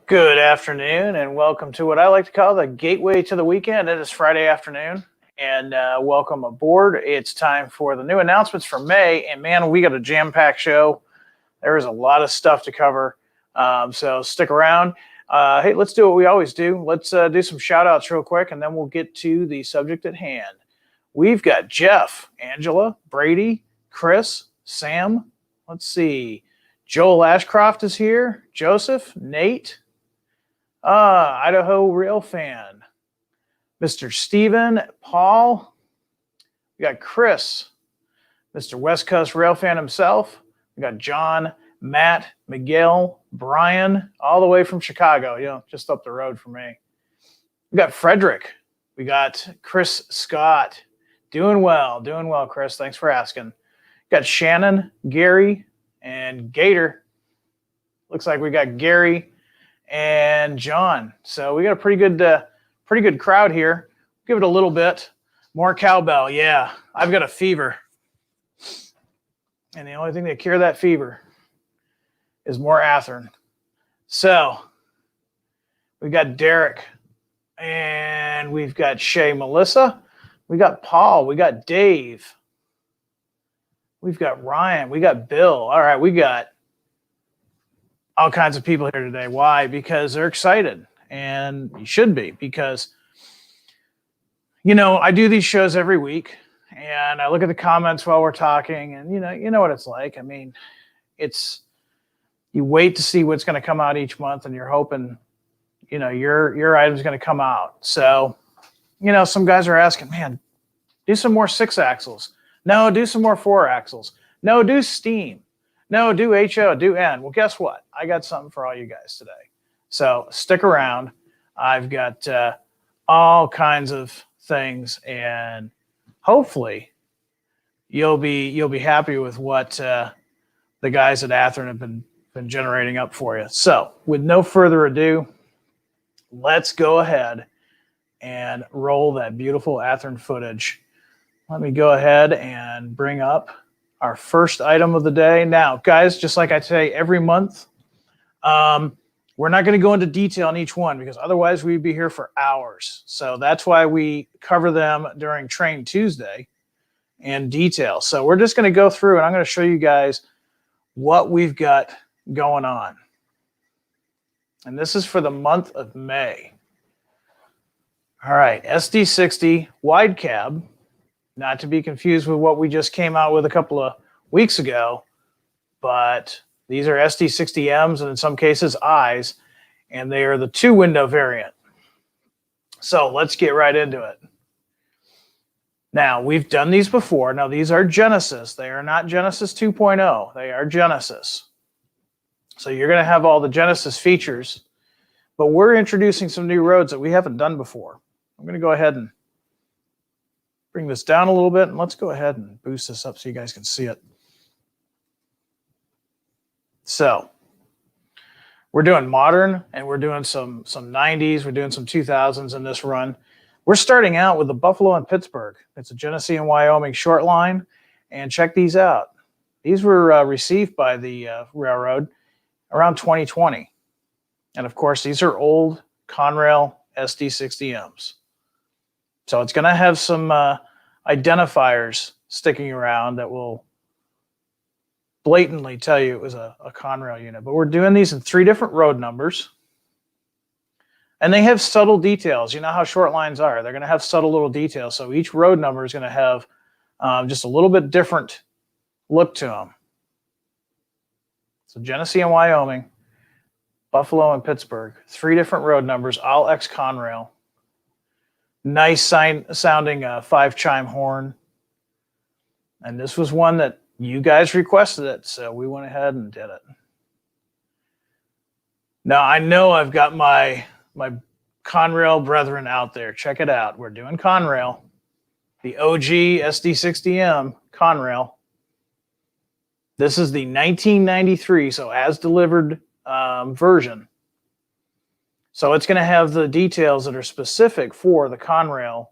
Good afternoon, and welcome to what I like to call the gateway to the weekend. It is Friday afternoon, and welcome aboard. It's time for the new announcements for May, and man, we got a jam-packed show. There is a lot of stuff to cover, so stick around. Hey, let's do what we always do. Let's do some shout-outs real quick, and then we'll get to the subject at hand. We've got Jeff, Angela, Brady, Chris, Sam. Let's see. Joel Ashcroft is here. Joseph, Nate. Idaho Rail Fan, Mr. Steven, Paul, we got Chris, Mr. West Coast Rail Fan himself, we got John, Matt, Miguel, Brian, all the way from Chicago, just up the road from me. We got Frederick, we got Chris Scott, doing well, Chris, thanks for asking. We got Shannon, Gary, and Gator. Looks like we got Gary and John. So we got a pretty good crowd here. Give it a little bit more cowbell. Yeah, I've got a fever, and the only thing that cure that fever is more Athearn. So we got Derek, and we've got Shay, Melissa, we got Paul, we got Dave, we've got Ryan, we got Bill. All right, we got all kinds of people here today. Why? Because they're excited, and you should be, because I do these shows every week, and I look at the comments while we're talking, and you know what it's like. I mean, you wait to see what's going to come out each month, and you're hoping your item's going to come out. So some guys are asking, man, do some more 6-axles. No, do some more 4-axles. No, do steam. No, do HO, do N. Well, guess what? I got something for all you guys today. So stick around. I've got all kinds of things, and hopefully you'll be happy with what the guys at Athearn have been generating up for you. So with no further ado, let's go ahead and roll that beautiful Athearn footage. Let me go ahead and bring up our first item of the day. Now, guys, just like I say every month, we're not going to go into detail on each one, because otherwise we'd be here for hours. So that's why we cover them during Train Tuesday in detail. So we're just going to go through, and I'm going to show you guys what we've got going on. And this is for the month of May. All right, SD60 wide cab. Not to be confused with what we just came out with a couple of weeks ago, but these are SD60Ms, and in some cases I's, and they are the 2-window variant. So let's get right into it. Now, we've done these before. Now, these are Genesis. They are not Genesis 2.0. They are Genesis. So you're going to have all the Genesis features, but we're introducing some new roads that we haven't done before. I'm going to go ahead and bring this down a little bit, and let's go ahead and boost this up so you guys can see it. So we're doing modern, and we're doing some 90s. We're doing some 2000s in this run. We're starting out with the Buffalo and Pittsburgh. It's a Genesee and Wyoming short line, and check these out. These were received by the railroad around 2020. And of course, these are old Conrail SD60Ms. So it's going to have some identifiers sticking around that will blatantly tell you it was a Conrail unit. But we're doing these in 3 different road numbers. And they have subtle details. You know how short lines are. They're going to have subtle little details. So each road number is going to have just a little bit different look to them. So Genesee and Wyoming, Buffalo and Pittsburgh, 3 different road numbers, all ex-Conrail. Nice sounding 5-chime horn. And this was one that you guys requested it, so we went ahead and did it. Now, I know I've got my Conrail brethren out there. Check it out. We're doing Conrail. The OG SD60M Conrail. This is the 1993, so as delivered version. So it's going to have the details that are specific for the Conrail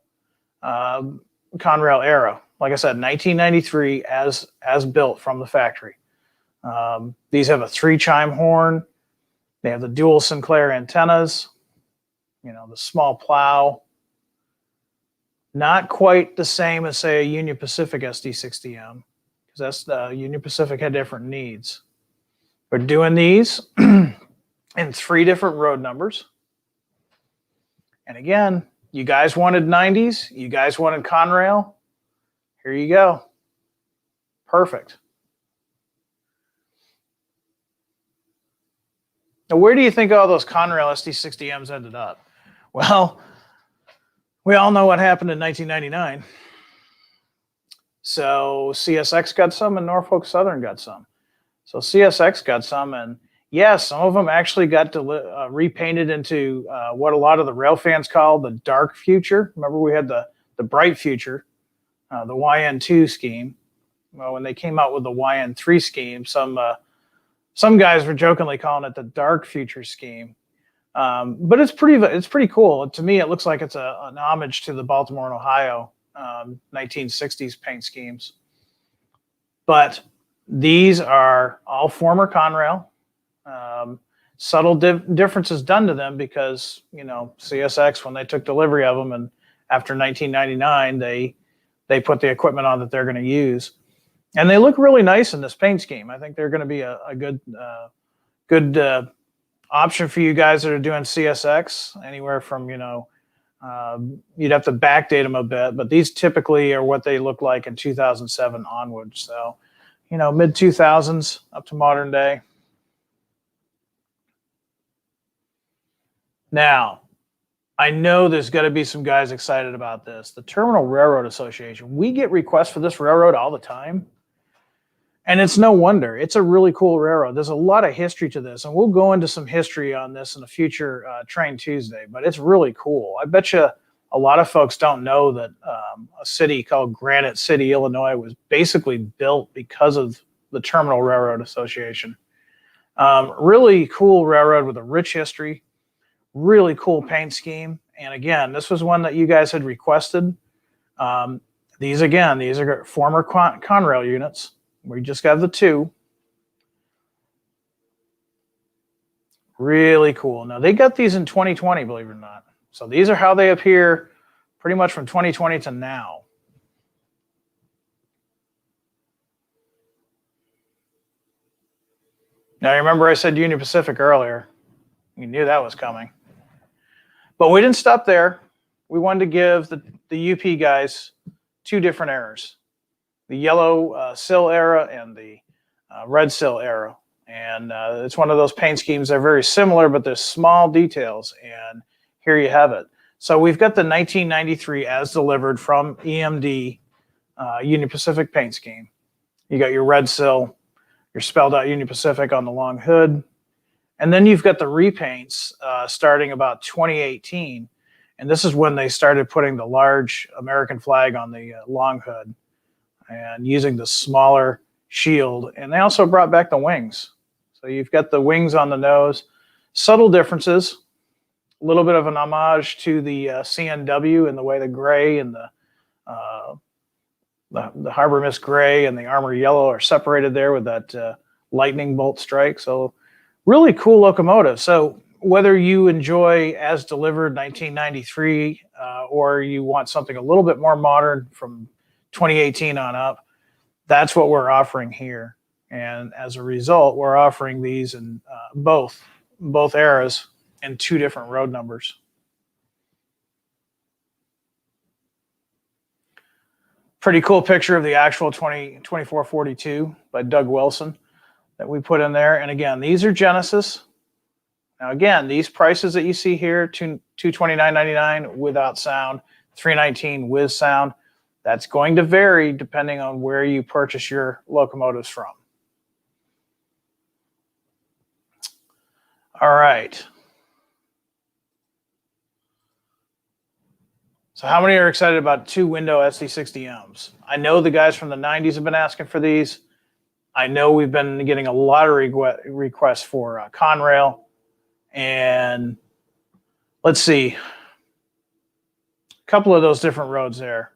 era. Like I said, 1993 as built from the factory. These have a 3-chime horn. They have the dual Sinclair antennas, you know, the small plow. Not quite the same as, say, a Union Pacific SD60M, because that's the Union Pacific had different needs. We're doing these in 3 different road numbers. And again, you guys wanted 90s, you guys wanted Conrail. Here you go. Perfect. Now, where do you think all those Conrail SD60Ms ended up? Well, we all know what happened in 1999. So CSX got some and Norfolk Southern got some. So CSX got some, and yes, some of them actually got repainted into what a lot of the rail fans call the dark future. Remember, we had the bright future, the YN2 scheme. Well, when they came out with the YN3 scheme, some guys were jokingly calling it the dark future scheme. But it's pretty cool. To me, it looks like it's an homage to the Baltimore and Ohio 1960s paint schemes. But these are all former Conrail. Subtle differences done to them because, you know, CSX, when they took delivery of them, and after 1999, they put the equipment on that they're going to use. And they look really nice in this paint scheme. I think they're going to be a good option for you guys that are doing CSX, anywhere from, you know, you'd have to backdate them a bit, but these typically are what they look like in 2007 onwards. So, you know, mid 2000s up to modern day. Now, I know there's got to be some guys excited about this. The Terminal Railroad Association. We get requests for this railroad all the time. And it's no wonder. It's a really cool railroad. There's a lot of history to this, and we'll go into some history on this in a future Train Tuesday, but it's really cool. I bet you a lot of folks don't know that a city called Granite City, Illinois was basically built because of the Terminal Railroad Association. Really cool railroad with a rich history, really cool paint scheme. And again, this was one that you guys had requested. These are former Conrail units. We just got the 2. Really cool. Now, they got these in 2020, believe it or not. So these are how they appear pretty much from 2020 to now. Now, remember I said Union Pacific earlier. You knew that was coming. But we didn't stop there. We wanted to give the UP guys 2 different eras. The yellow sill era and the red sill era. And it's one of those paint schemes. They're very similar, but there's small details. And here you have it. So we've got the 1993 as delivered from EMD Union Pacific paint scheme. You got your red sill, your spelled out Union Pacific on the long hood. And then you've got the repaints starting about 2018. And this is when they started putting the large American flag on the long hood and using the smaller shield. And they also brought back the wings. So you've got the wings on the nose. Subtle differences. A little bit of an homage to the CNW in the way the gray and the Harbor Mist gray and the Armor yellow are separated there with that lightning bolt strike. So really cool locomotive. So whether you enjoy as delivered 1993 or you want something a little bit more modern from 2018 on up, that's what we're offering here. And as a result, we're offering these in both eras in 2 different road numbers. Pretty cool picture of the actual 2442 by Doug Wilson that we put in there. And again, these are Genesis. Now again, these prices that you see here, $229.99 without sound, $319 with sound. That's going to vary depending on where you purchase your locomotives from. All right. So how many are excited about 2-window SD60Ms? I know the guys from the 90s have been asking for these. I know we've been getting a lot of requests for Conrail. And let's see. A couple of those different roads there.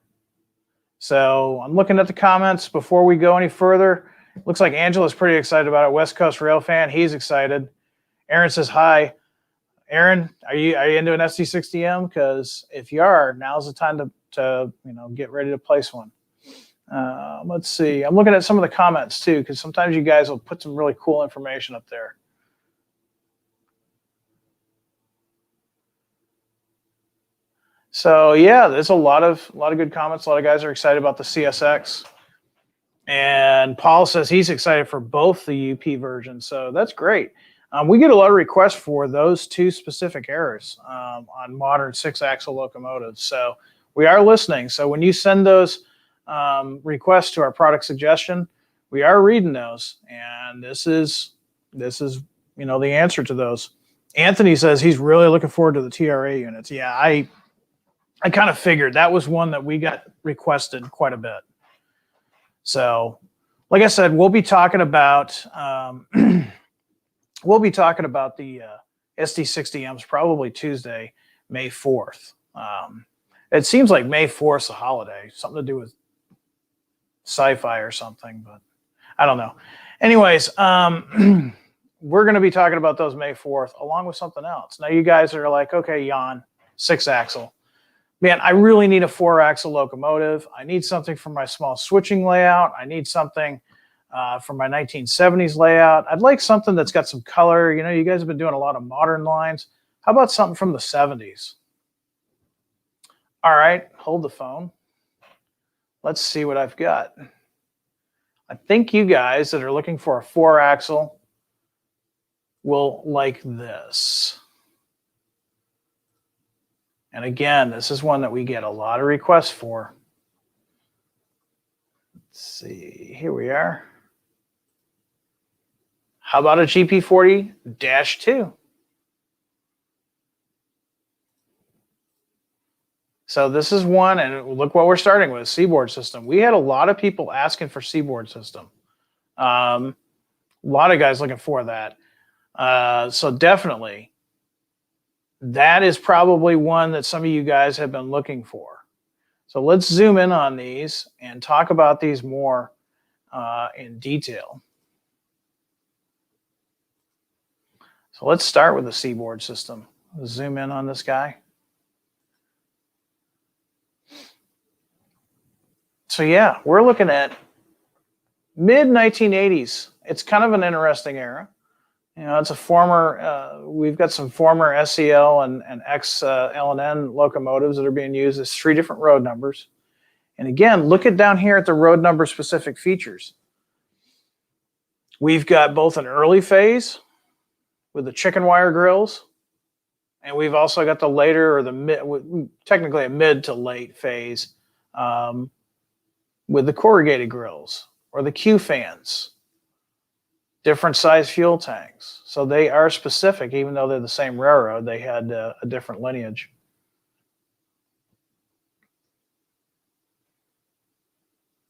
So I'm looking at the comments before we go any further. Looks like Angela's pretty excited about it. West Coast Rail fan, he's excited. Aaron says hi. Aaron, are you into an SD60M? Because if you are, now's the time to get ready to place one. Let's see. I'm looking at some of the comments too, because sometimes you guys will put some really cool information up there. So yeah, there's a lot of good comments. A lot of guys are excited about the CSX. And Paul says he's excited for both the UP versions. So that's great. We get a lot of requests for those two specific eras on modern 6-axle locomotives. So we are listening. So when you send those requests to our product suggestion, we are reading those. And this is the answer to those. Anthony says he's really looking forward to the TRA units. Yeah, I kind of figured that was one that we got requested quite a bit. So, like I said, we'll be talking about the SD60Ms probably Tuesday, May 4th. It seems like May 4th is a holiday, something to do with sci-fi or something, but I don't know. Anyways, we're going to be talking about those May 4th along with something else. Now, you guys are like, okay, Jan, 6-axle. Man, I really need a 4-axle locomotive. I need something for my small switching layout. I need something for my 1970s layout. I'd like something that's got some color. You guys have been doing a lot of modern lines. How about something from the 70s? All right, hold the phone. Let's see what I've got. I think you guys that are looking for a 4-axle will like this. And again, this is one that we get a lot of requests for. Let's see, here we are. How about a GP40-2? So this is one, and look what we're starting with, Seaboard system. We had a lot of people asking for Seaboard system. A lot of guys looking for that. So definitely, that is probably one that some of you guys have been looking for. So let's zoom in on these and talk about these more in detail. So let's start with the Seaboard system. Zoom in on this guy. So yeah, we're looking at mid-1980s. It's kind of an interesting era. It's a former, we've got some former SCL and ex-L&N locomotives that are being used as 3 different road numbers. And again, look at down here at the road number specific features. We've got both an early phase with the chicken wire grills, and we've also got the later or the mid, technically a mid to late phase with the corrugated grills or the Q fans. Different size fuel tanks. So they are specific, even though they're the same railroad, they had a different lineage.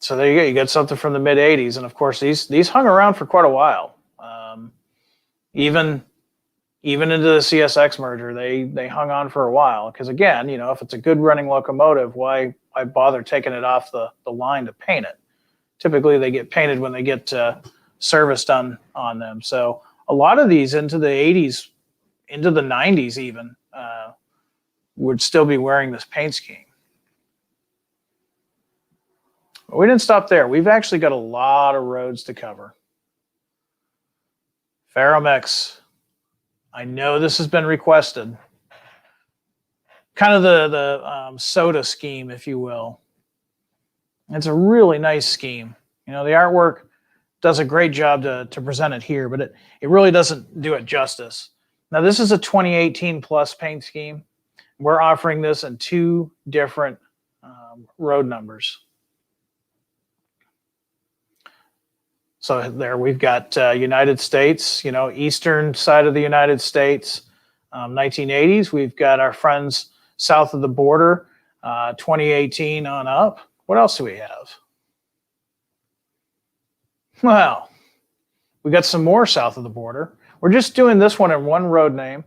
So there you go. You get something from the mid-80s. And of course, these hung around for quite a while. Even into the CSX merger, they hung on for a while. Because again, if it's a good running locomotive, why bother taking it off the line to paint it? Typically, they get painted when they get service done on them. So a lot of these into the 80s, into the 90s even, would still be wearing this paint scheme. But we didn't stop there. We've actually got a lot of roads to cover. Ferromex. I know this has been requested. Kind of the soda scheme, if you will. It's a really nice scheme. The artwork does a great job to present it here, but it really doesn't do it justice. Now, this is a 2018 plus paint scheme. We're offering this in 2 different road numbers. So there we've got United States, eastern side of the United States, 1980s. We've got our friends south of the border, 2018 on up. What else do we have? Well, we got some more south of the border. We're just doing this one in one road name,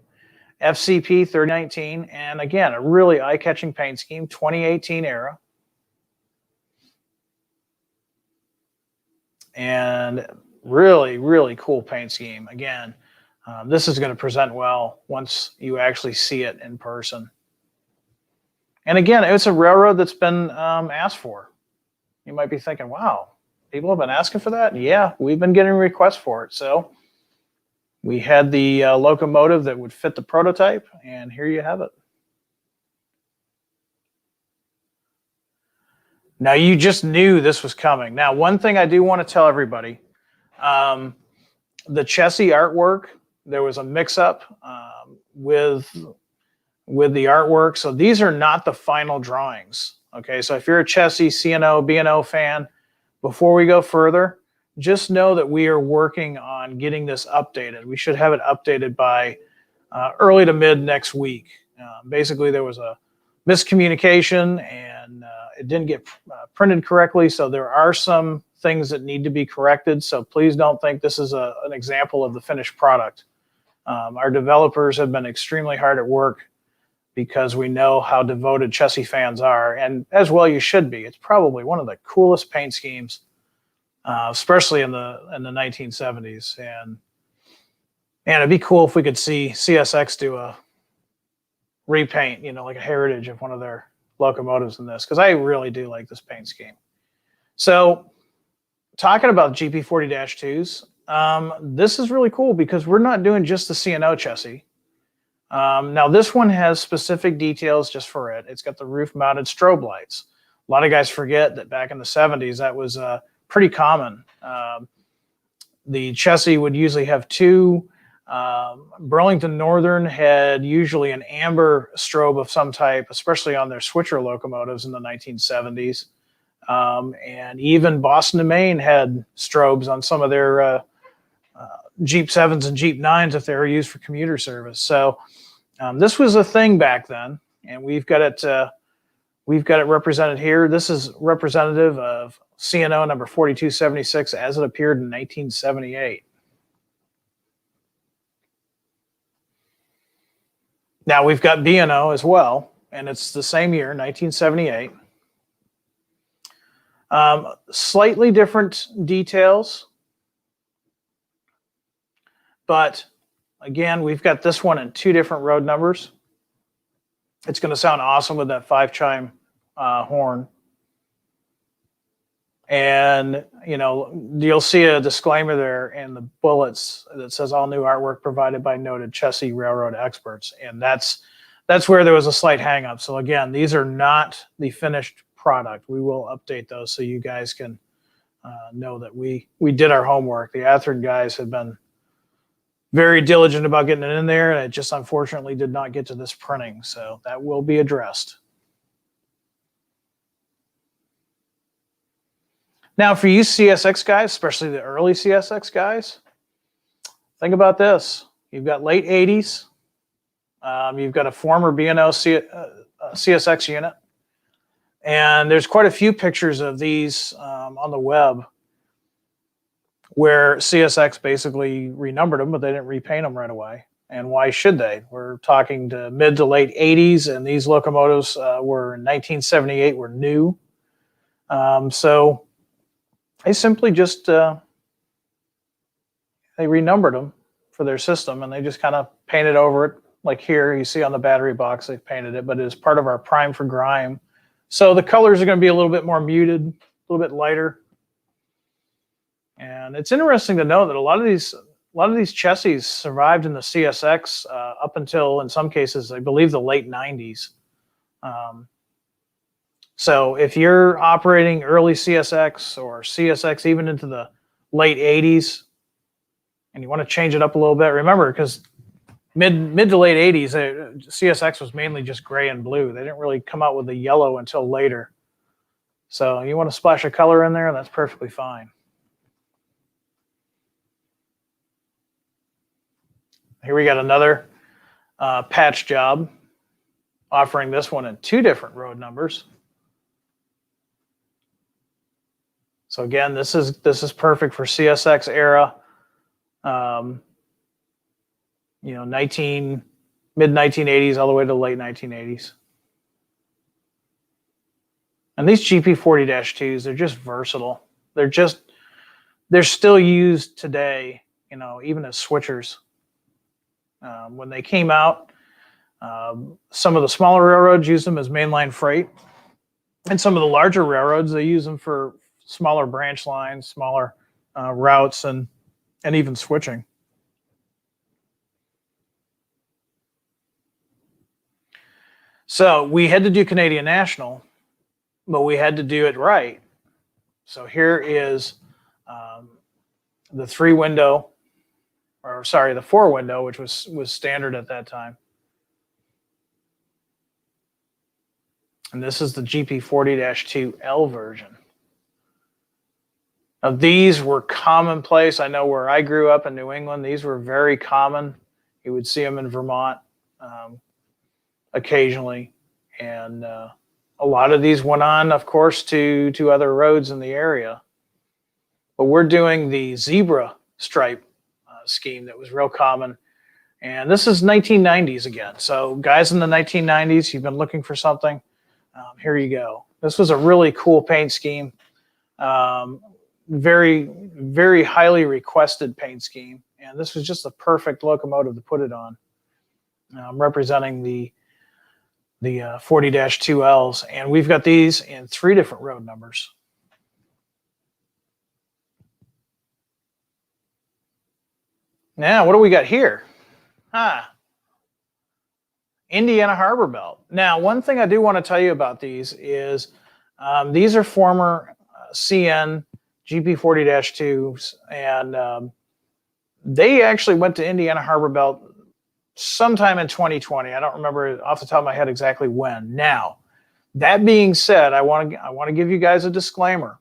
FCP 3019. And again, a really eye-catching paint scheme, 2018 era. And really, really cool paint scheme. Again, This is going to present well once you actually see it in person. And again, it's a railroad that's been asked for. You might be thinking, wow, people have been asking for that? Yeah, we've been getting requests for it. So we had the locomotive that would fit the prototype, and here you have it. Now, you just knew this was coming. Now, one thing I do want to tell everybody, the chassis artwork, there was a mix-up with the artwork. So these are not the final drawings. Okay, so if you're a chassis CNO, BNO fan, before we go further, just know that we are working on getting this updated. We should have it updated by early to mid next week. Basically, there was a miscommunication and it didn't get printed correctly. So there are some things that need to be corrected. So please don't think this is an example of the finished product. Our developers have been extremely hard at work because we know how devoted chassis fans are, and as well you should be. It's probably one of the coolest paint schemes, especially in the 1970s. And it'd be cool if we could see CSX do a repaint, like a heritage of one of their locomotives in this, because I really do like this paint scheme. So talking about GP40-2s, this is really cool because we're not doing just the CNO chassis. Now this one has specific details just for it. It's got the roof mounted strobe lights. A lot of guys forget that back in the 70s, that was pretty common. The chassis would usually have two. Burlington Northern had usually an amber strobe of some type, especially on their switcher locomotives in the 1970s. And even Boston and Maine had strobes on some of their Jeep 7s and Jeep 9s if they were used for commuter service. So this was a thing back then, and we've got it represented here. This is representative of CNO number 4276 as it appeared in 1978. Now we've got BNO as well, and it's the same year, 1978. Slightly different details, but again, we've got this one in two different road numbers. It's going to sound awesome with that 5-chime horn. And, you'll see a disclaimer there in the bullets that says all new artwork provided by noted chassis railroad experts. And that's where there was a slight hang up. So again, these are not the finished product. We will update those so you guys can know that we did our homework. The Athearn guys have been very diligent about getting it in there, and it just unfortunately did not get to this printing. So that will be addressed. Now, for you CSX guys, especially the early CSX guys, think about this. You've got late 80s. You've got a former B&O CSX unit. And there's quite a few pictures of these on the web where CSX basically renumbered them, but they didn't repaint them right away. And why should they? We're talking to mid to late 80s, and these locomotives were in 1978, were new. So they simply just they renumbered them for their system, and they just kind of painted over it. Like here, you see on the battery box, they've painted it, but it is part of our prime for grime. So the colors are going to be a little bit more muted, a little bit lighter. And it's interesting to know that a lot of these chassis survived in the CSX up until, in some cases, I believe the late 90s. So if you're operating early CSX or CSX even into the late 80s, and you want to change it up a little bit, remember, because mid to late 80s, CSX was mainly just gray and blue. They didn't really come out with the yellow until later. So you want to splash a color in there, that's perfectly fine. Here we got another patch job, offering this one in two different road numbers. So again, this is perfect for CSX era. Mid 1980s all the way to the late 1980s. And these GP40-2s, they're just versatile. They're still used today, even as switchers. When they came out, some of the smaller railroads used them as mainline freight, and some of the larger railroads, they use them for smaller branch lines, smaller routes, and even switching. So we had to do Canadian National, but we had to do it right. So here is the 3-window, or sorry, the 4-window, which was standard at that time. And this is the GP40-2L version. Now, these were commonplace. I know where I grew up in New England, these were very common. You would see them in Vermont occasionally. And a lot of these went on, of course, to other roads in the area. But we're doing the zebra stripe scheme that was real common. And this is 1990s again. So guys in the 1990s, you've been looking for something. Here you go. This was a really cool paint scheme. Very, very highly requested paint scheme. And this was just the perfect locomotive to put it on. Representing the 40-2Ls. And we've got these in 3 different road numbers. Now, what do we got here? Indiana Harbor Belt. Now, one thing I do want to tell you about these is these are former CN GP40-2s, and they actually went to Indiana Harbor Belt sometime in 2020. I don't remember off the top of my head exactly when. Now, that being said, I want to give you guys a disclaimer.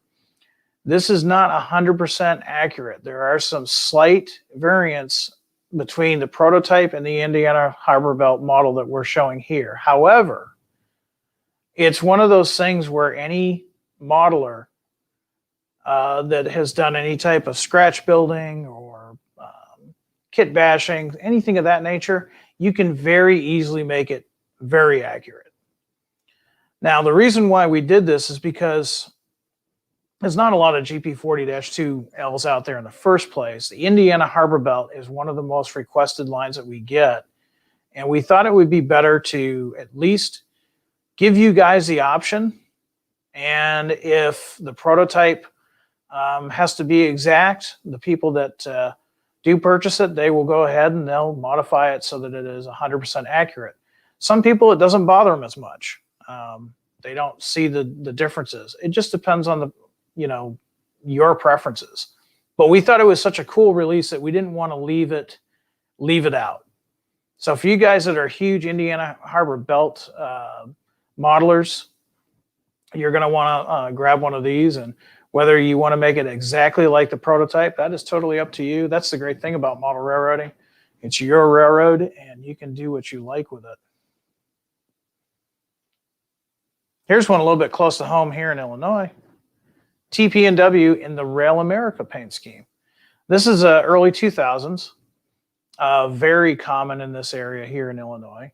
This is not 100% accurate. There are some slight variants between the prototype and the Indiana Harbor Belt model that we're showing here. However, it's one of those things where any modeler that has done any type of scratch building or kit bashing, anything of that nature, you can very easily make it very accurate. Now, the reason why we did this is because there's not a lot of GP40-2Ls out there in the first place. The Indiana Harbor Belt is one of the most requested lines that we get. And we thought it would be better to at least give you guys the option. And if the prototype has to be exact, the people that do purchase it, they will go ahead and they'll modify it so that it is 100% accurate. Some people, it doesn't bother them as much. They don't see the differences. It just depends on your preferences. But we thought it was such a cool release that we didn't want to leave it out. So for you guys that are huge Indiana Harbor Belt modelers, you're going to want to grab one of these, and whether you want to make it exactly like the prototype, that is totally up to you. That's the great thing about model railroading. It's your railroad, and you can do what you like with it. Here's one a little bit close to home here in Illinois. TP&W in the Rail America paint scheme. This is early 2000s, very common in this area here in Illinois.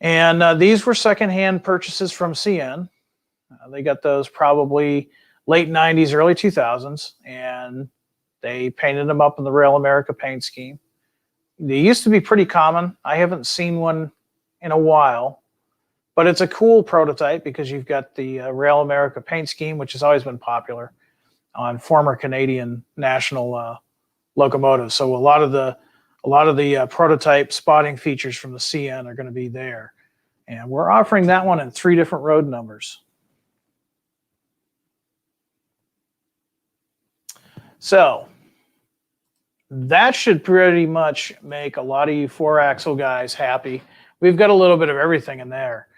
And these were secondhand purchases from CN. They got those probably late 90s, early 2000s, and they painted them up in the Rail America paint scheme. They used to be pretty common. I haven't seen one in a while. But it's a cool prototype because you've got the Rail America paint scheme, which has always been popular on former Canadian National locomotives. So a lot of the prototype spotting features from the CN are going to be there, and we're offering that one in 3 different road numbers. So that should pretty much make a lot of you 4-axle guys happy. We've got a little bit of everything in there.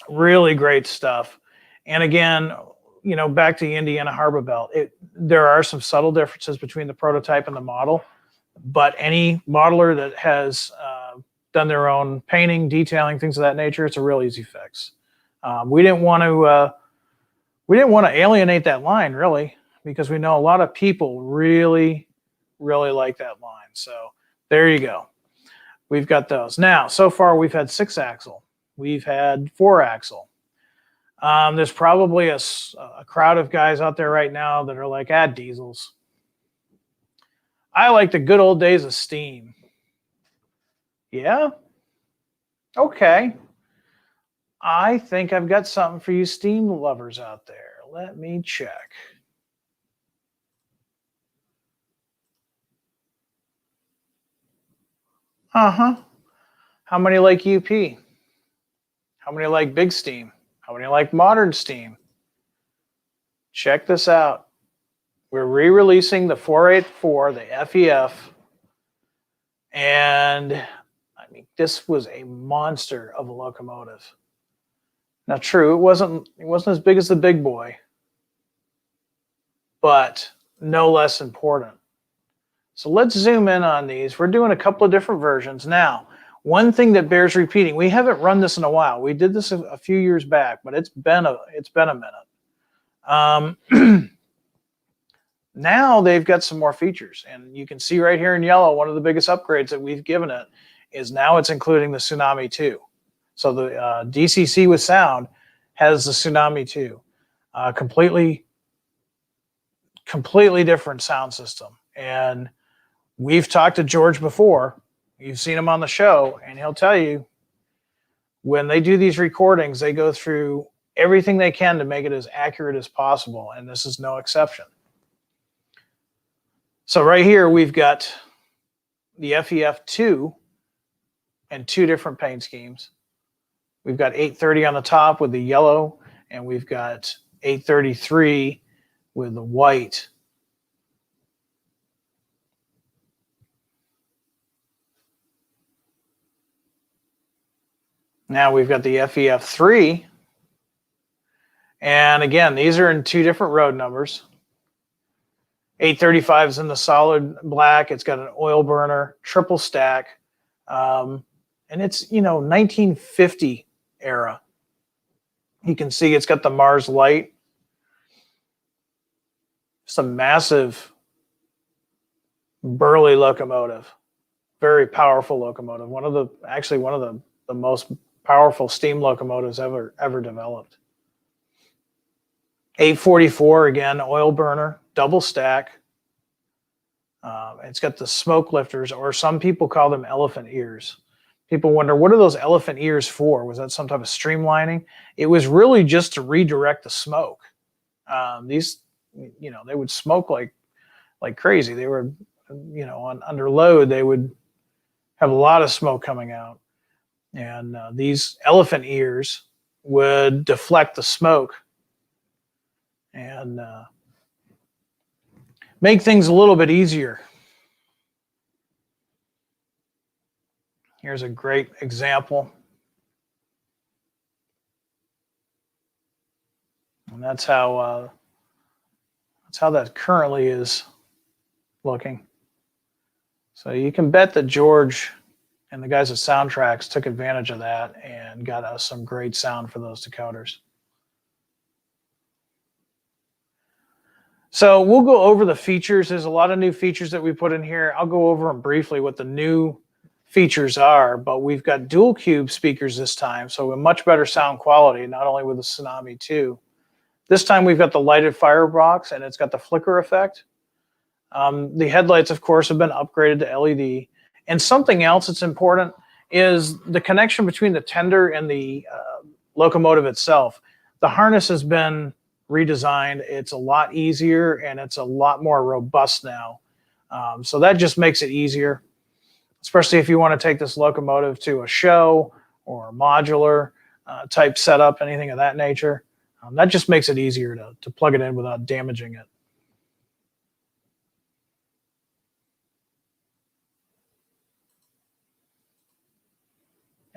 Really great stuff. And again, back to the Indiana Harbor Belt, there are some subtle differences between the prototype and the model, but any modeler that has done their own painting, detailing, things of that nature, it's a real easy fix. We didn't want to alienate that line, really, because we know a lot of people really, really like that line. So there you go. We've got those. Now, so far, we've had 6-axle. We've had 4-axle. There's probably a crowd of guys out there right now that are like, diesels. I like the good old days of steam. Yeah? Okay. I think I've got something for you steam lovers out there. Let me check. Uh-huh. How many like UP? How many like big steam? How many like modern steam? Check this out. We're re-releasing the 484, the FEF, and I mean, this was a monster of a locomotive. Now, true, it wasn't as big as the big boy, but no less important. So let's zoom in on these. We're doing a couple of different versions. Now, one thing that bears repeating, we haven't run this in a while. We did this a few years back, but it's been a minute. Now they've got some more features, and you can see right here in yellow, one of the biggest upgrades that we've given it is now it's including the Tsunami 2. So the DCC with sound has the Tsunami 2. Completely different sound system. And we've talked to George before. You've seen him on the show, and he'll tell you when they do these recordings, they go through everything they can to make it as accurate as possible, and this is no exception. So right here, we've got the FEF2 and two different paint schemes. We've got 830 on the top with the yellow, and we've got 833 with the white. Now we've got the FEF3. And again, these are in two different road numbers. 835 is in the solid black. It's got an oil burner, triple stack. And it's, 1950 era. You can see it's got the Mars light. It's a massive, burly locomotive. Very powerful locomotive. One of the most powerful steam locomotives ever developed. 844, again, oil burner, double stack. It's got the smoke lifters, or some people call them elephant ears. People wonder, what are those elephant ears for? Was that some type of streamlining? It was really just to redirect the smoke. These, they would smoke like crazy. They were, under load, they would have a lot of smoke coming out. And these elephant ears would deflect the smoke and make things a little bit easier. Here's a great example. And that's how that currently is looking. So you can bet that George and the guys at Soundtracks took advantage of that and got us some great sound for those decoders. So we'll go over the features. There's a lot of new features that we put in here. I'll go over them briefly, what the new features are, but we've got dual cube speakers this time, so a much better sound quality, not only with the Tsunami 2. This time we've got the lighted firebox, and it's got the flicker effect. The headlights, of course, have been upgraded to LED. And something else that's important is the connection between the tender and the locomotive itself. The harness has been redesigned. It's a lot easier, and it's a lot more robust now. So that just makes it easier, especially if you want to take this locomotive to a show or a modular type setup, anything of that nature. That just makes it easier to plug it in without damaging it.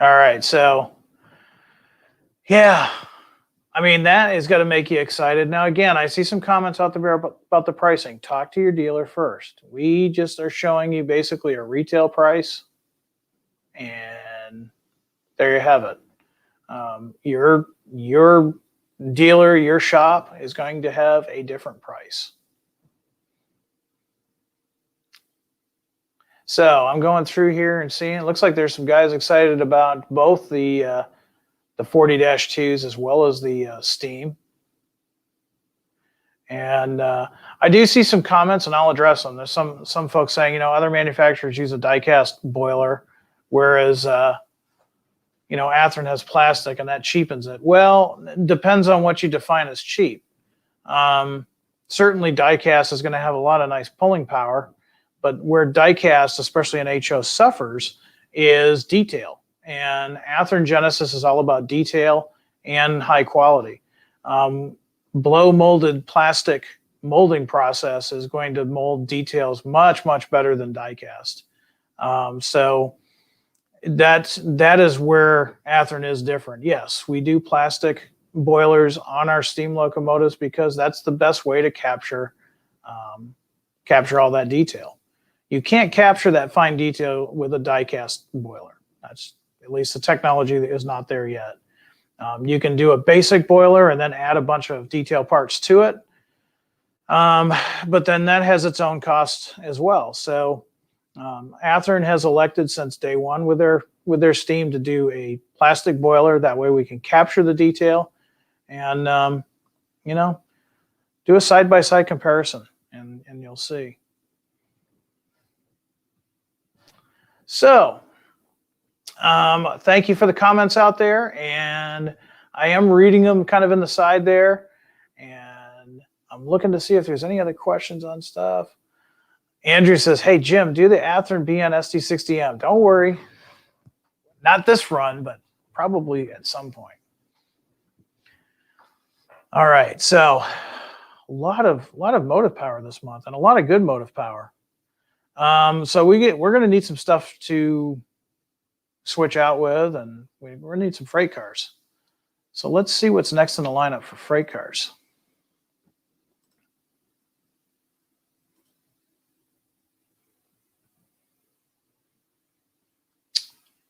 All right, so yeah, I mean, that is going to make you excited. Now, again, I see some comments out there about the pricing. Talk to your dealer first. We just are showing you basically a retail price, and there you have it. Your dealer, your shop is going to have a different price. So I'm going through here and seeing, it looks like there's some guys excited about both the 40-2s as well as the Steam. And I do see some comments, and I'll address them. There's some folks saying, other manufacturers use a die-cast boiler, whereas Athearn has plastic, and that cheapens it. Well, it depends on what you define as cheap. Certainly, die-cast is going to have a lot of nice pulling power, but where die-cast, especially in HO, suffers is detail. And Athearn Genesis is all about detail and high quality. Blow molded plastic molding process is going to mold details much, much better than die-cast. So that is where Athearn is different. Yes, we do plastic boilers on our steam locomotives because that's the best way to capture all that detail. You can't capture that fine detail with a die-cast boiler. That's at least the technology that is not there yet. You can do a basic boiler and then add a bunch of detail parts to it. But then that has its own cost as well. So Athearn has elected since day one with their steam to do a plastic boiler. That way we can capture the detail and, do a side-by-side comparison and you'll see. So thank you for the comments out there, and I am reading them kind of in the side there, and I'm looking to see if there's any other questions on stuff. Andrew says, hey, Jim, do the Athearn BN SD60M. Don't worry. Not this run, but probably at some point. All right, so a lot of motive power this month, and a lot of good motive power. So we're going to need some stuff to switch out with, and we're going to need some freight cars. So let's see what's next in the lineup for freight cars.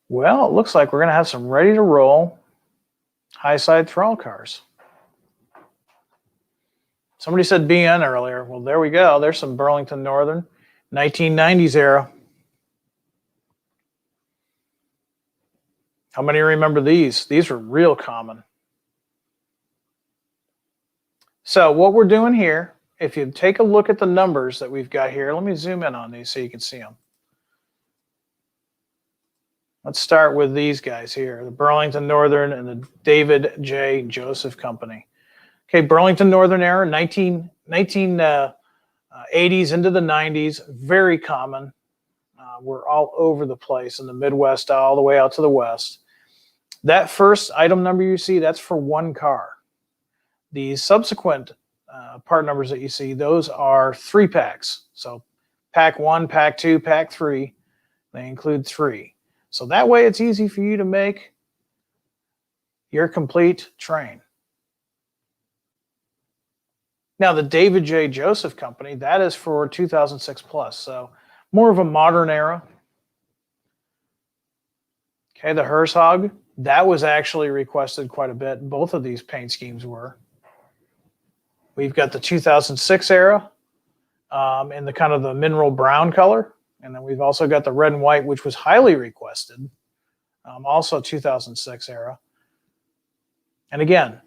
Well, it looks like we're going to have some ready to roll high side throttle cars. Somebody said BN earlier. Well, there we go. There's some Burlington Northern 1990s era. How many remember these? These were real common. So what we're doing here, if you take a look at the numbers that we've got here, let me zoom in on these so you can see them. Let's start with these guys here, the Burlington Northern and the David J. Joseph Company. Okay, Burlington Northern era, 1980s into the 90s, very common. We're all over the place in the Midwest, all the way out to the West. That first item number you see, that's for one car. The subsequent part numbers that you see, those are 3-packs. So pack 1, pack 2, pack 3, they include 3. So that way it's easy for you to make your complete train. Now the David J. Joseph Company, that is for 2006 plus. So more of a modern era. Okay, the Herzog, that was actually requested quite a bit. Both of these paint schemes were. We've got the 2006 era in the kind of the mineral brown color. And then we've also got the red and white, which was highly requested. Also 2006 era. And again,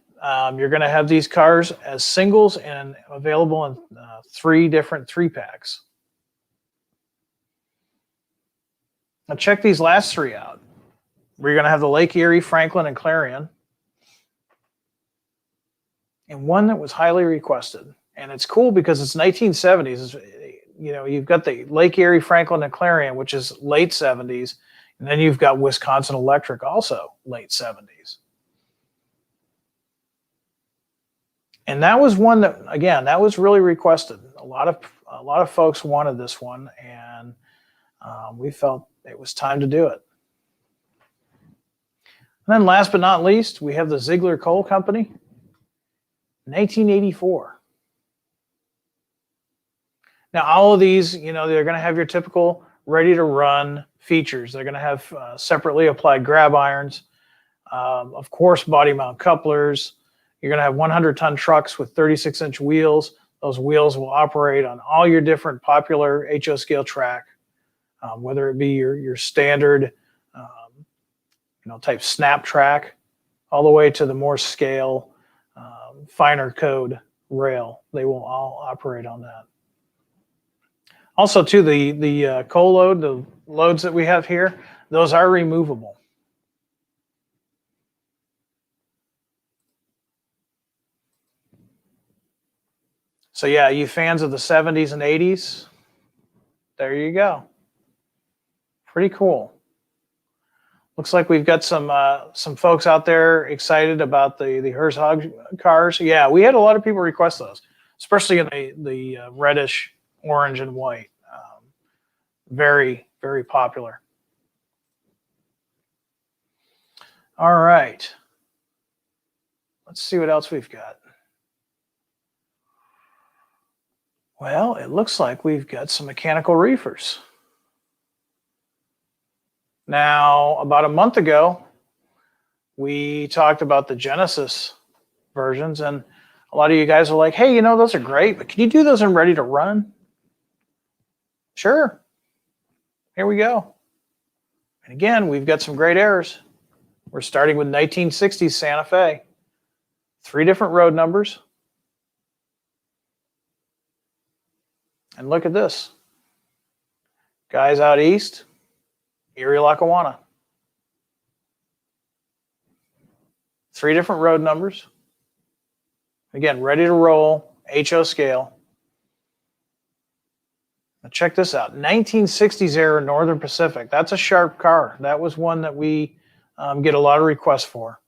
you're going to have these cars as singles and available in 3 different 3-packs. Now check these last 3 out. We're going to have the Lake Erie, Franklin, and Clarion. And one that was highly requested. And it's cool because it's 1970s. You've got the Lake Erie, Franklin, and Clarion, which is late 70s. And then you've got Wisconsin Electric, also late 70s. And that was one that, again, that was really requested. A lot of folks wanted this one, and we felt it was time to do it. And then last but not least, we have the Ziegler Coal Company, 1984. Now, all of these, they're going to have your typical ready-to-run features. They're going to have separately applied grab irons, of course, body mount couplers. You're going to have 100-ton trucks with 36-inch wheels. Those wheels will operate on all your different popular HO scale track, whether it be your standard type snap track, all the way to the more scale, finer code rail. They will all operate on that. Also, too, the coal load, the loads that we have here, those are removable. So yeah, you fans of the 70s and 80s, there you go. Pretty cool. Looks like we've got some folks out there excited about the Herzog cars. Yeah, we had a lot of people request those, especially in the reddish, orange, and white. Very, very popular. All right. Let's see what else we've got. Well, it looks like we've got some mechanical reefers. Now, about a month ago, we talked about the Genesis versions, and a lot of you guys are like, hey, you know, those are great, but can you do those in ready to run? Sure. Here we go. And again, we've got some great errors. We're starting with 1960s Santa Fe. 3 different road numbers. And look at this. Guys out east, Erie, Lackawanna. 3 different road numbers. Again, ready to roll, HO scale. Now check this out. 1960s era Northern Pacific. That's a sharp car. That was one that we get a lot of requests for.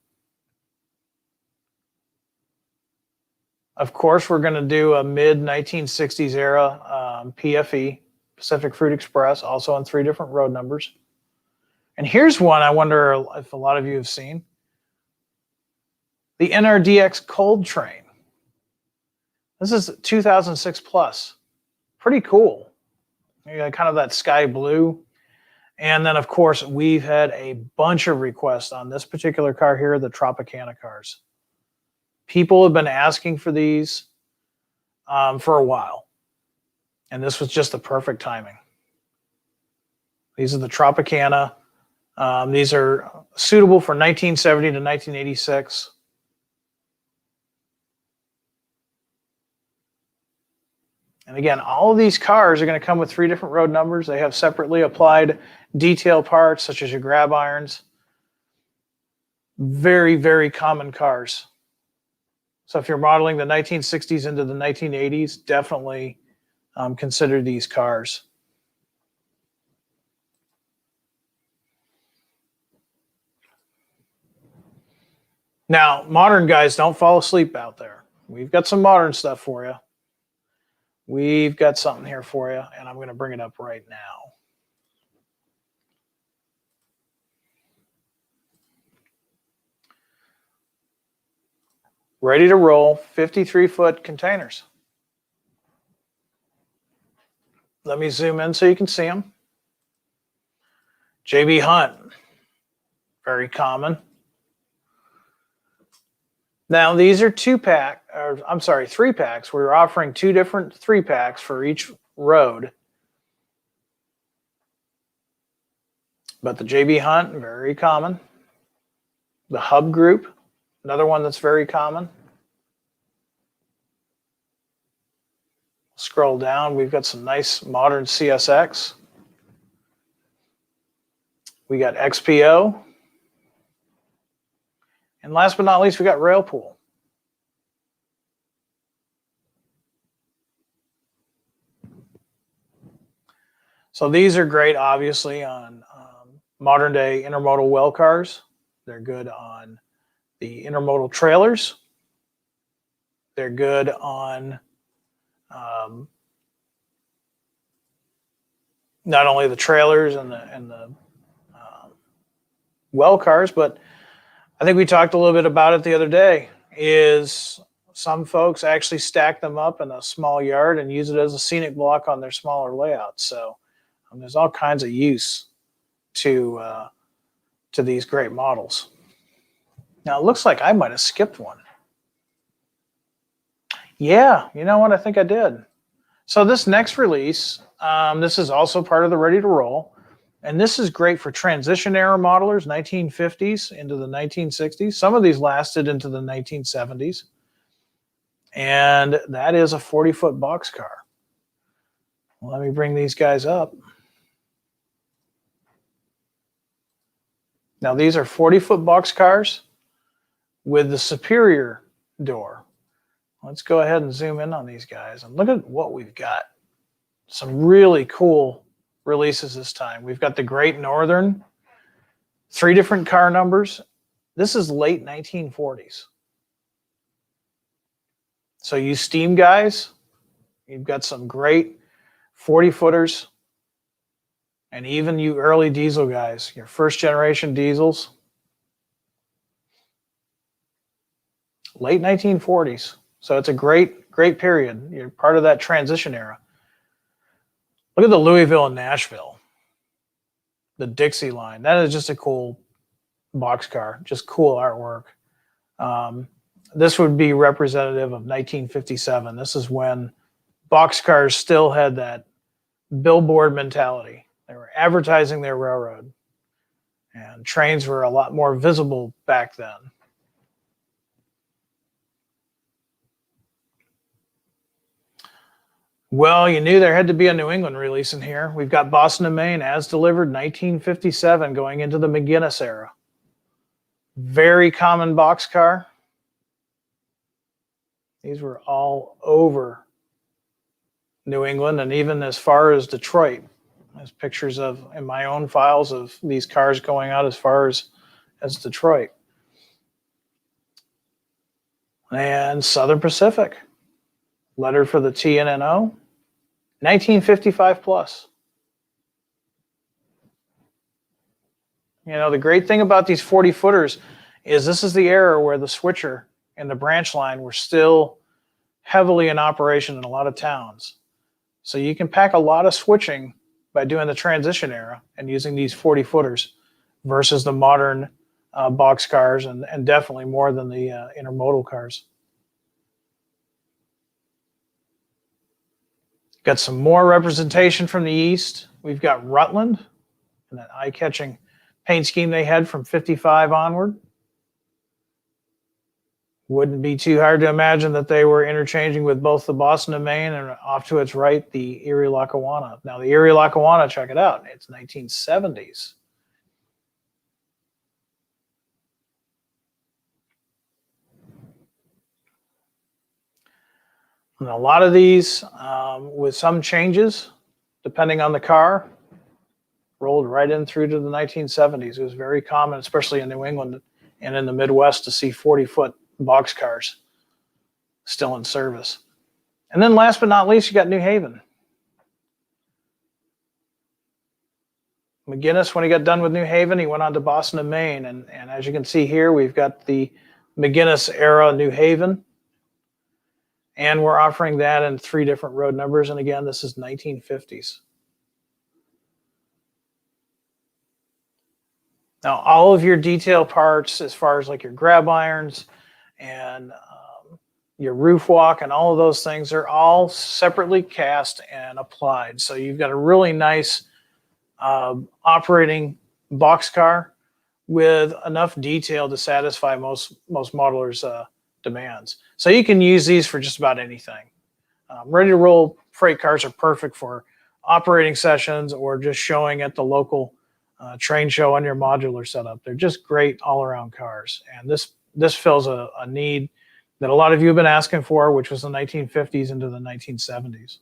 Of course, we're going to do a mid-1960s era PFE, Pacific Fruit Express, also on 3 different road numbers. And here's one I wonder if a lot of you have seen. The NRDX Cold Train. This is 2006 plus. Pretty cool. You got kind of that sky blue. And then, of course, we've had a bunch of requests on this particular car here, the Tropicana cars. People have been asking for these for a while. And this was just the perfect timing. These are the Tropicana. These are suitable for 1970 to 1986. And again, all of these cars are going to come with 3 different road numbers. They have separately applied detail parts, such as your grab irons. Very, very common cars. So if you're modeling the 1960s into the 1980s, definitely consider these cars. Now, modern guys, don't fall asleep out there. We've got some modern stuff for you. We've got something here for you, and I'm going to bring it up right now. Ready to roll 53-foot containers. Let me zoom in so you can see them. JB Hunt, very common. Now these are 2-pack, or I'm sorry, 3-packs. We're offering 2 different 3-packs for each road. But the JB Hunt, very common. The Hub Group, another one that's very common. Scroll down, we've got some nice modern CSX. We got XPO. And last but not least, we got Railpool. So these are great, obviously, on modern day intermodal well cars. They're good on the intermodal trailers. They're good on not only the trailers and the well cars, but I think we talked a little bit about it the other day, is some folks actually stack them up in a small yard and use it as a scenic block on their smaller layouts. So there's all kinds of use to these great models. Now, it looks like I might have skipped one. Yeah, you know what? I think I did. So this next release, this is also part of the Ready to Roll. And this is great for transition era modelers, 1950s into the 1960s. Some of these lasted into the 1970s. And that is a 40-foot boxcar. Let me bring these guys up. Now, these are 40-foot boxcars with the superior door. Let's go ahead and zoom in on these guys and look at what we've got. Some really cool releases this time. We've got the Great Northern, 3 different car numbers. This is late 1940s. So you steam guys, you've got some great 40-footers, and even you early diesel guys, your first generation diesels, late 1940s. So it's a great period. You're part of that transition era. Look at the Louisville and Nashville, the Dixie line. That is just a cool boxcar, just cool artwork. This would be representative of 1957. This is when boxcars still had that billboard mentality. They were advertising their railroad, and trains were a lot more visible back then. Well, you knew there had to be a New England release in here. We've got Boston and Maine as delivered 1957 going into the McGinnis era. Very common boxcar. These were all over New England and even as far as Detroit. There's pictures of, in my own files, of these cars going out as far as Detroit. And Southern Pacific, lettered for the TNNO, 1955 plus. You know, the great thing about these 40-footers is this is the era where the switcher and the branch line were still heavily in operation in a lot of towns. So you can pack a lot of switching by doing the transition era and using these 40-footers versus the modern box cars, and definitely more than the intermodal cars. Got some more representation from the east. We've got Rutland and that eye-catching paint scheme they had from 55 onward. Wouldn't be too hard to imagine that they were interchanging with both the Boston and Maine and off to its right, the Erie Lackawanna. Now, the Erie Lackawanna, check it out. It's 1970s. And a lot of these, with some changes, depending on the car, rolled right in through to the 1970s. It was very common, especially in New England and in the Midwest, to see 40-foot box cars still in service. And then last but not least, you got New Haven. McGinnis, when he got done with New Haven, he went on to Boston and Maine. And as you can see here, we've got the McGinnis era New Haven. And we're offering that in 3 different road numbers. And again, this is 1950s. Now, all of your detail parts, as far as like your grab irons and your roof walk and all of those things, are all separately cast and applied. So you've got a really nice operating boxcar with enough detail to satisfy most modelers' demands. So you can use these for just about anything. Ready to roll freight cars are perfect for operating sessions or just showing at the local train show on your modular setup. They're just great all-around cars. And this fills a need that a lot of you have been asking for, which was the 1950s into the 1970s.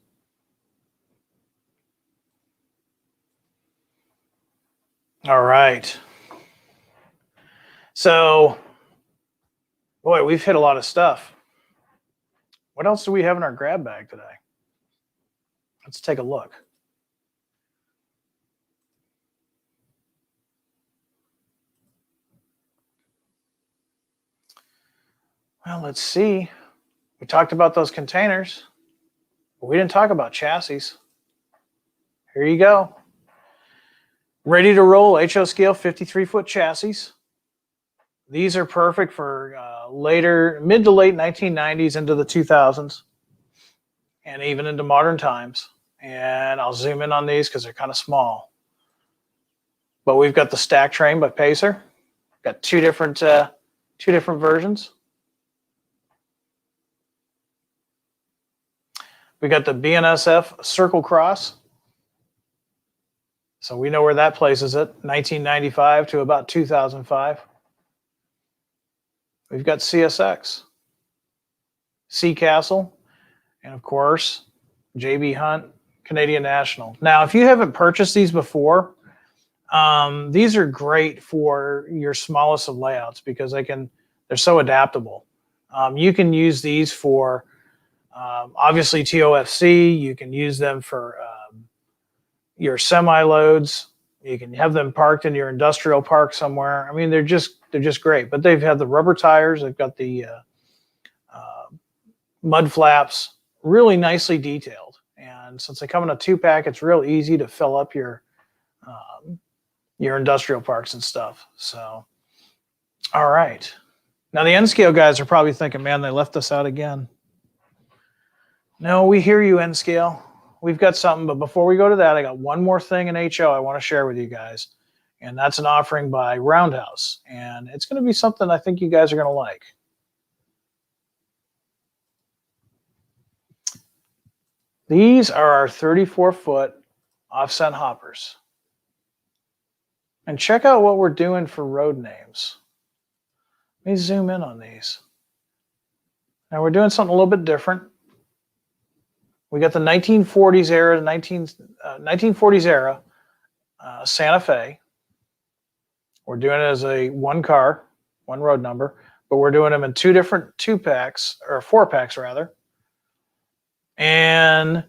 All right. So, boy, we've hit a lot of stuff. What else do we have in our grab bag today? Let's take a look. Well, let's see. We talked about those containers, but we didn't talk about chassis. Here you go. Ready to roll HO scale 53-foot chassis. These are perfect for mid to late 1990s into the 2000s and even into modern times. And I'll zoom in on these because they're kind of small. But we've got the stack train by Pacer. Got two different versions. We got the BNSF Circle Cross. So we know where that places it, 1995 to about 2005. We've got CSX, Sea Castle, and of course, JB Hunt, Canadian National. Now, if you haven't purchased these before, these are great for your smallest of layouts because they're so adaptable. You can use these for obviously TOFC. You can use them for your semi loads. You can have them parked in your industrial park somewhere. I mean, they're just great. But they've had the rubber tires. They've got the mud flaps, really nicely detailed. And since they come in a 2-pack, it's real easy to fill up your industrial parks and stuff. So, all right. Now the N scale guys are probably thinking, man, they left us out again. No, we hear you, N scale. We've got something, but before we go to that, I got one more thing in HO I want to share with you guys, and that's an offering by Roundhouse, and it's going to be something I think you guys are going to like. These are our 34-foot offset hoppers. And check out what we're doing for road names. Let me zoom in on these. Now we're doing something a little bit different. We got the 1940s era, 1940s era Santa Fe. We're doing it as a one car, one road number, but we're doing them in two different 2-packs, or 4-packs rather. And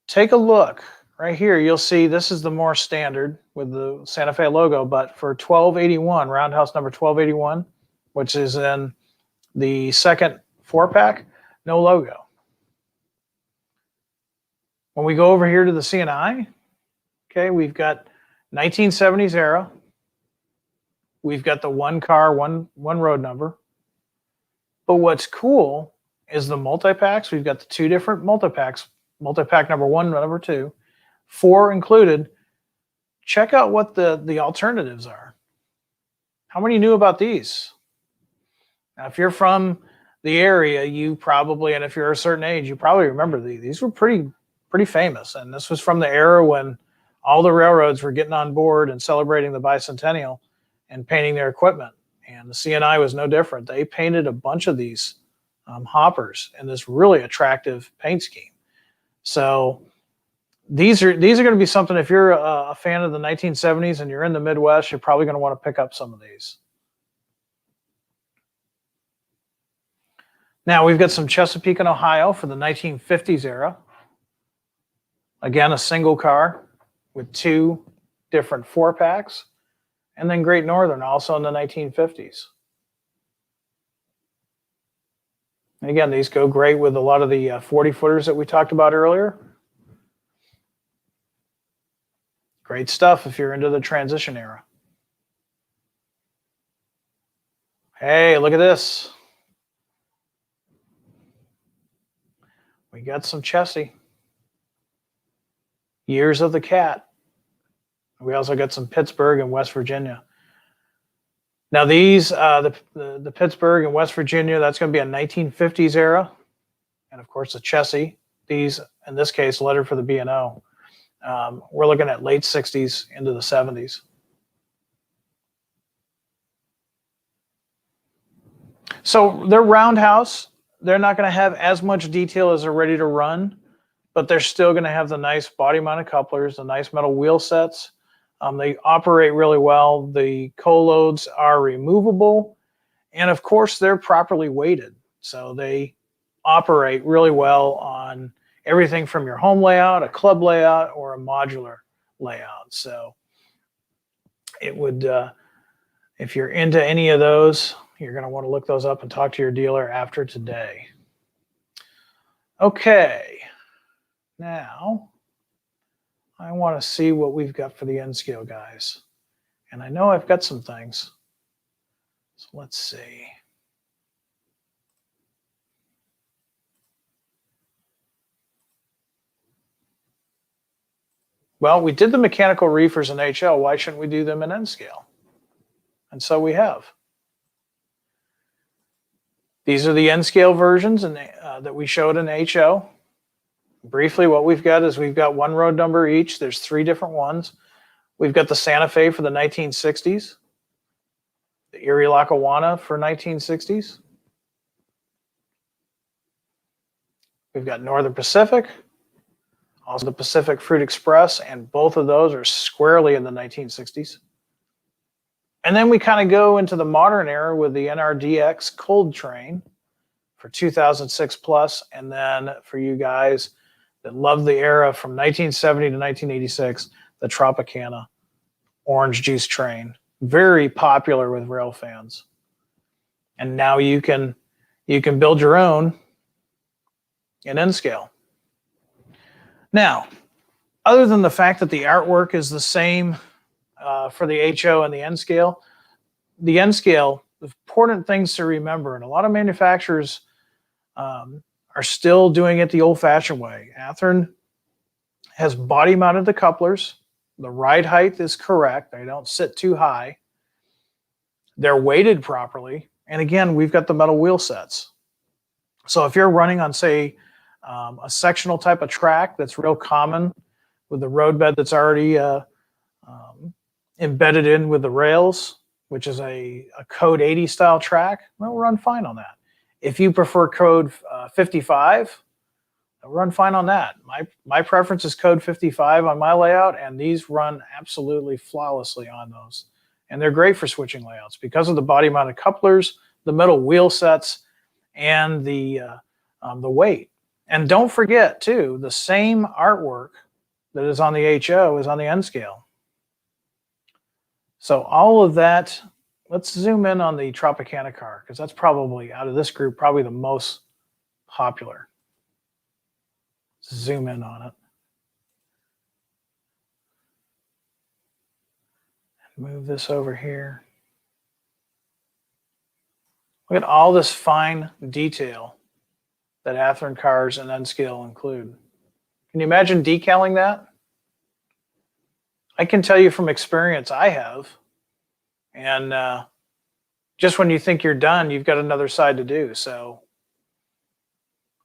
take a look right here. You'll see this is the more standard with the Santa Fe logo, but for 1281, Roundhouse number 1281, which is in the second 4-pack, no logo. When we go over here to the CNI, okay, we've got 1970s era. We've got the one car, one road number. But what's cool is the multi-packs. We've got the 2 different multi-packs, multi-pack number 1, number 2, 4 included. Check out what the alternatives are. How many knew about these? Now, if you're from the area, you probably, and if you're a certain age, you probably remember these. These were pretty famous, and this was from the era when all the railroads were getting on board and celebrating the bicentennial and painting their equipment. And the CNI was no different. They painted a bunch of these hoppers in this really attractive paint scheme. So these are going to be something, if you're a fan of the 1970s and you're in the Midwest, you're probably going to want to pick up some of these. Now we've got some Chesapeake and Ohio for the 1950s era. Again, a single car with 2 different 4-packs. And then Great Northern, also in the 1950s. And again, these go great with a lot of the 40-footers that we talked about earlier. Great stuff if you're into the transition era. Hey, look at this. We got some Chessie. Years of the Cat. We also got some Pittsburgh and West Virginia. Now these, the Pittsburgh and West Virginia, that's going to be a 1950s era. And of course the Chessie, these, in this case, lettered for the B&O. We're looking at late 60s into the 70s. So they're Roundhouse. They're not going to have as much detail as they're ready to run, but they're still going to have the nice body-mounted couplers, the nice metal wheel sets. They operate really well. The co-loads are removable. And of course, they're properly weighted. So they operate really well on everything from your home layout, a club layout, or a modular layout. So it would, if you're into any of those, you're going to want to look those up and talk to your dealer after today. Okay. Now, I want to see what we've got for the N scale guys. And I know I've got some things. So let's see. Well, we did the mechanical reefers in HL. Why shouldn't we do them in N scale? And so we have. These are the N scale versions that we showed in HO. Briefly, what we've got is we've got one road number each. There's 3 different ones. We've got the Santa Fe for the 1960s, the Erie Lackawanna for 1960s. We've got Northern Pacific, also the Pacific Fruit Express, and both of those are squarely in the 1960s. And then we kind of go into the modern era with the NRDX Cold Train for 2006 plus, and then for you guys that love the era from 1970 to 1986, the Tropicana Orange Juice Train, very popular with rail fans. And now you can build your own in N scale. Now, other than the fact that the artwork is the same for the HO and the N scale, the important things to remember, and a lot of manufacturers are still doing it the old-fashioned way. Athearn has body-mounted the couplers. The ride height is correct. They don't sit too high. They're weighted properly. And again, we've got the metal wheel sets. So if you're running on, say, a sectional type of track that's real common with the roadbed that's already embedded in with the rails, which is a code 80 style track, well, we'll run fine on that. If you prefer code 55, we'll run fine on that. My preference is code 55 on my layout, and these run absolutely flawlessly on those. And they're great for switching layouts because of the body-mounted couplers, the metal wheel sets, and the weight. And don't forget, too, the same artwork that is on the HO is on the N scale. So all of that, let's zoom in on the Tropicana car, because that's probably, out of this group, probably the most popular. Zoom in on it. Move this over here. Look at all this fine detail that Athearn cars and N scale include. Can you imagine decaling that? I can tell you from experience I have. And just when you think you're done, you've got another side to do. So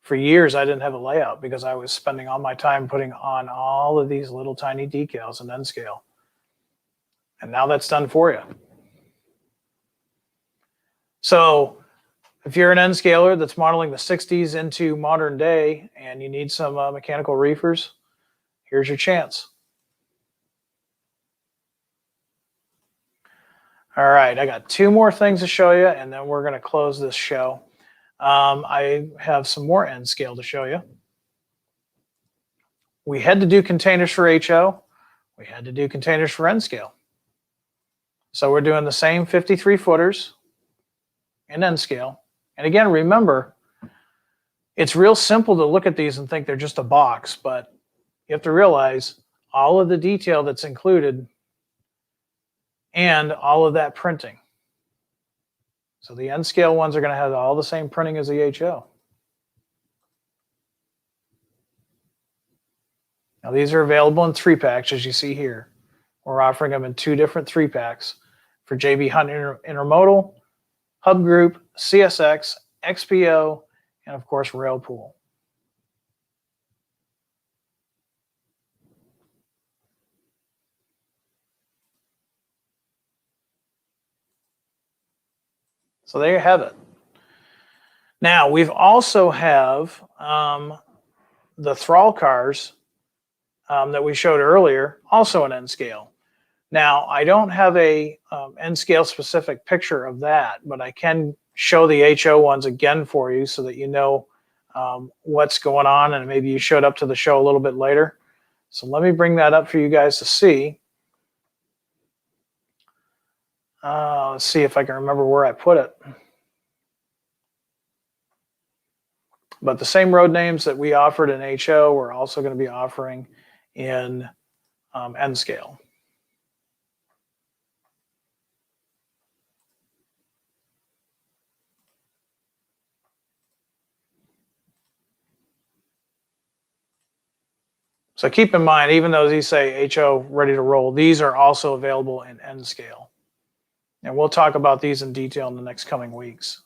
for years, I didn't have a layout because I was spending all my time putting on all of these little tiny decals in N scale. And now that's done for you. So if you're an N scaler that's modeling the 60s into modern day and you need some mechanical reefers, here's your chance. All right, I got 2 more things to show you, and then we're going to close this show. I have some more N scale to show you. We had to do containers for HO. We had to do containers for N scale. So we're doing the same 53 footers in N scale. And again, remember, it's real simple to look at these and think they're just a box, but you have to realize all of the detail that's included and all of that printing. So the N scale ones are going to have all the same printing as the HO. Now these are available in 3-packs, as you see here. We're offering them in 2 different 3-packs for JB Hunt Intermodal, Hub Group, CSX, XPO, and of course Railpool. So there you have it. Now we've also have the thrall cars that we showed earlier, also an N scale. Now I don't have a N scale specific picture of that, but I can show the HO ones again for you so that you know what's going on, and maybe you showed up to the show a little bit later. So let me bring that up for you guys to see. Let's see if I can remember where I put it. But the same road names that we offered in HO, we're also going to be offering in N scale. So keep in mind, even though these say HO ready to roll, these are also available in N scale. And we'll talk about these in detail in the next coming weeks.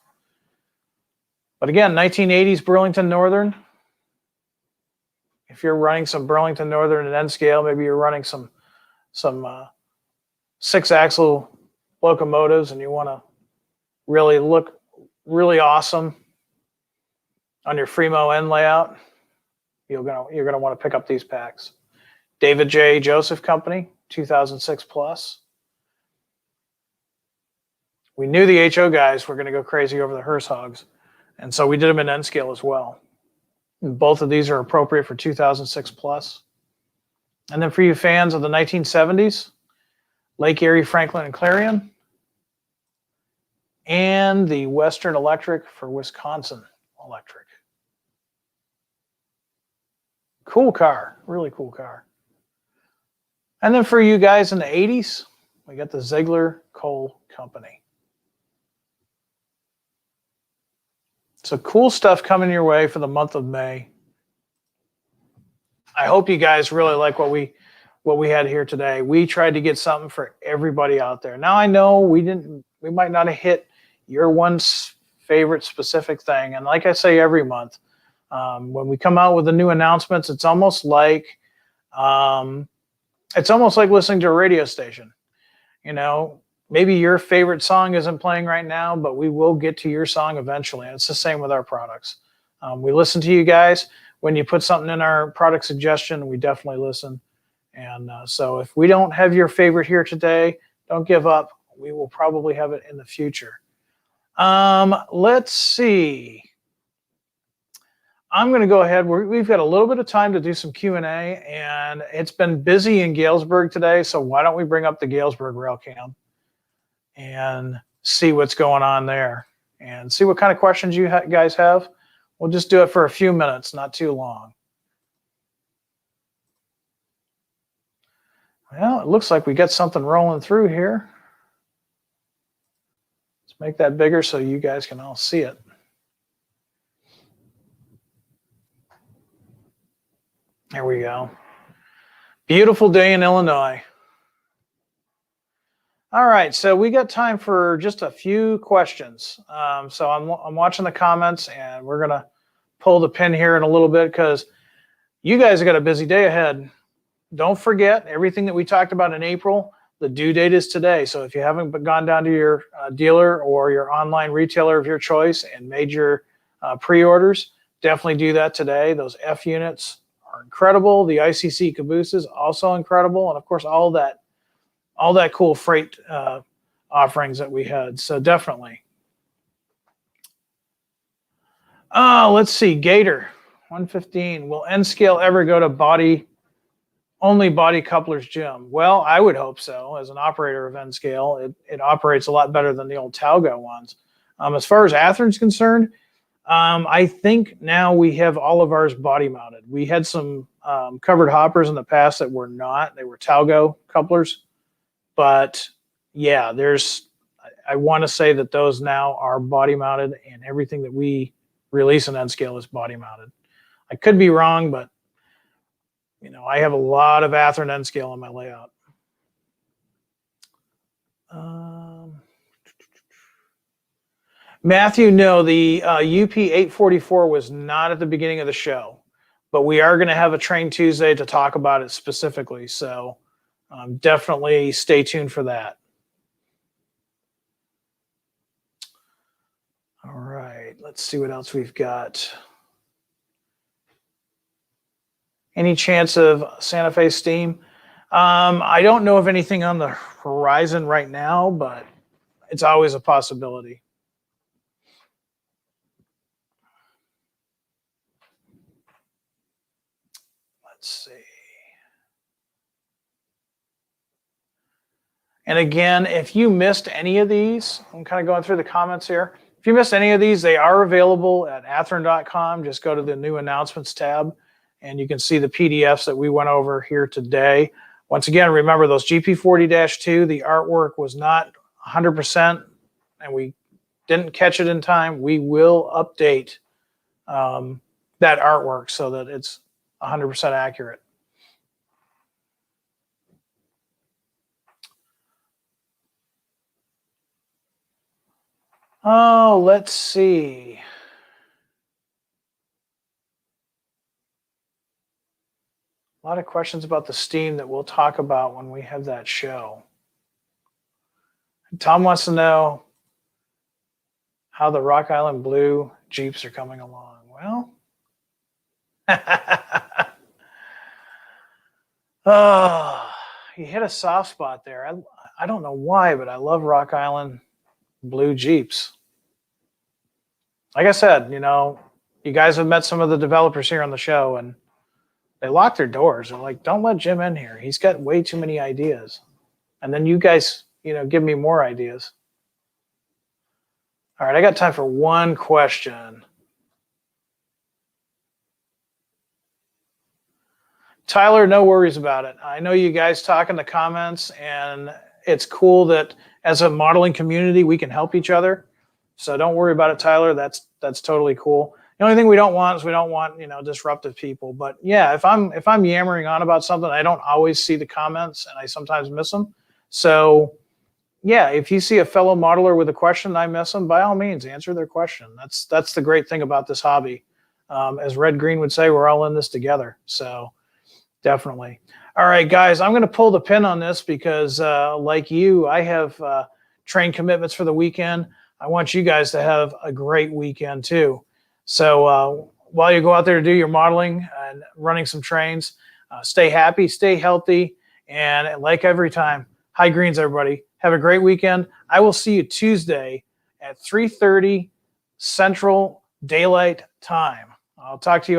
But again, 1980s Burlington Northern If you're running some Burlington Northern and N scale, maybe you're running some 6-axle locomotives, and you want to really look really awesome on your Fremo N layout, you're gonna want to pick up these packs. David J. Joseph Company, 2006 plus. We knew the HO guys were going to go crazy over the Hearst Hogs, and so we did them in N scale as well. And both of these are appropriate for 2006 plus. And then for you fans of the 1970s, Lake Erie, Franklin, and Clarion, and the Western Electric for Wisconsin Electric. Cool car, really cool car. And then for you guys in the 80s, we got the Ziegler Coal Company. So cool stuff coming your way for the month of May. I hope you guys really like what we had here today. We tried to get something for everybody out there. Now I know we might not have hit your one favorite specific thing. And like I say every month, when we come out with the new announcements, it's almost like listening to a radio station. You know, maybe your favorite song isn't playing right now, but we will get to your song eventually. And it's the same with our products. We listen to you guys. When you put something in our product suggestion, we definitely listen. And so if we don't have your favorite here today, don't give up. We will probably have it in the future. Let's see. I'm going to go ahead. We've got a little bit of time to do some Q&A, and it's been busy in Galesburg today, so why don't we bring up the Galesburg rail cam and see what's going on there and see what kind of questions you guys have. We'll just do it for a few minutes, not too long. Well, it looks like we got something rolling through here. Let's make that bigger so you guys can all see it. There we go. Beautiful day in Illinois. All right, so we got time for just a few questions. So I'm watching the comments, and we're gonna pull the pin here in a little bit because you guys have got a busy day ahead. Don't forget everything that we talked about in April. The due date is today. So if you haven't gone down to your dealer or your online retailer of your choice and made your pre-orders, definitely do that today. Those F units are incredible. The ICC cabooses also incredible, and of course all that cool freight offerings that we had. So definitely. Let's see. Gator 115. Will N scale ever go to only body couplers, Jim? Well, I would hope so. As an operator of N scale, it operates a lot better than the old Talgo ones. As far as Athearn's concerned, I think now we have all of ours body mounted. We had some covered hoppers in the past that were not. They were Talgo couplers. But yeah, I want to say that those now are body mounted, and everything that we release in N scale is body mounted. I could be wrong, but you know, I have a lot of Athearn N scale in my layout. Matthew, no, the UP 844 was not at the beginning of the show, but we are going to have a Train Tuesday to talk about it specifically. So definitely stay tuned for that. All right, let's see what else we've got. Any chance of Santa Fe Steam? I don't know of anything on the horizon right now, but it's always a possibility. Let's see. And again, if you missed any of these, I'm kind of going through the comments here. If you missed any of these, they are available at athearn.com. Just go to the new announcements tab, and you can see the PDFs that we went over here today. Once again, remember those GP40-2, the artwork was not 100%, and we didn't catch it in time. We will update that artwork so that it's 100% accurate. Oh, let's see. A lot of questions about the steam that we'll talk about when we have that show. Tom wants to know how the Rock Island Blue Jeeps are coming along. Well, oh, you hit a soft spot there. I don't know why, but I love Rock Island Blue Jeeps. Like I said, you guys have met some of the developers here on the show, and they lock their doors. They're like, don't let Jim in here. He's got way too many ideas. And then you guys, give me more ideas. All right, I got time for one question. Tyler, no worries about it. I know you guys talk in the comments, and it's cool that as a modeling community, we can help each other. So don't worry about it, Tyler. That's totally cool. The only thing we don't want is disruptive people. But yeah, if I'm yammering on about something, I don't always see the comments, and I sometimes miss them. So yeah, if you see a fellow modeler with a question and I miss them, by all means, answer their question. That's the great thing about this hobby. As Red Green would say, we're all in this together. So definitely. All right, guys, I'm going to pull the pin on this because like you, I have train commitments for the weekend. I want you guys to have a great weekend too. So while you go out there to do your modeling and running some trains, stay happy, stay healthy, and like every time, high greens, everybody. Have a great weekend. I will see you Tuesday at 3:30 Central Daylight Time. I'll talk to you on